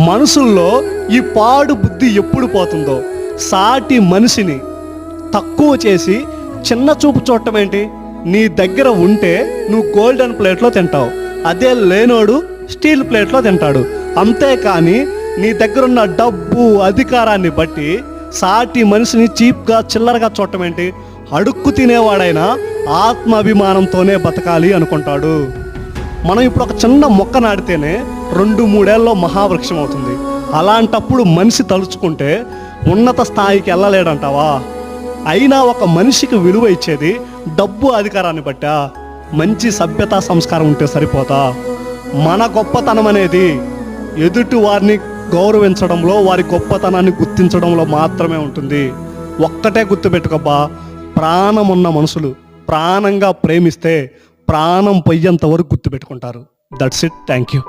మనసుల్లో ఈ పాడు బుద్ధి ఎప్పుడు పోతుందో, సాటి మనిషిని తక్కువ చేసి చిన్న చూపు చూడటం ఏంటి? నీ దగ్గర ఉంటే నువ్వు గోల్డెన్ ప్లేట్లో తింటావు, అదే లేనోడు స్టీల్ ప్లేట్లో తింటాడు. అంతేకాని నీ దగ్గరున్న డబ్బు అధికారాన్ని బట్టి సాటి మనిషిని చీప్గా చిల్లరగా చూడటం ఏంటి? అడుక్కు తినేవాడైనా ఆత్మాభిమానంతోనే బతకాలి అనుకుంటాడు. మనం ఇప్పుడు ఒక చిన్న మొక్క నాటితేనే 2-3 ఏళ్ళలో మహావృక్షం అవుతుంది. అలాంటప్పుడు మనిషి తలుచుకుంటే ఉన్నత స్థాయికి వెళ్ళలేడంటావా? అయినా ఒక మనిషికి విలువ ఇచ్చేది డబ్బు అధికారాన్ని బట్టా? మంచి సభ్యతా సంస్కారం ఉంటే సరిపోతా? మన గొప్పతనం అనేది ఎదుటి వారిని గౌరవించడంలో, వారి గొప్పతనాన్ని గుర్తించడంలో మాత్రమే ఉంటుంది. ఒక్కటే గుర్తుపెట్టుకోబ్బా, ప్రాణం ఉన్న మనుషులు ప్రాణంగా ప్రేమిస్తే ప్రాణం పోయేంత వరకు గుర్తుపెట్టుకుంటారు. That's it. Thank you.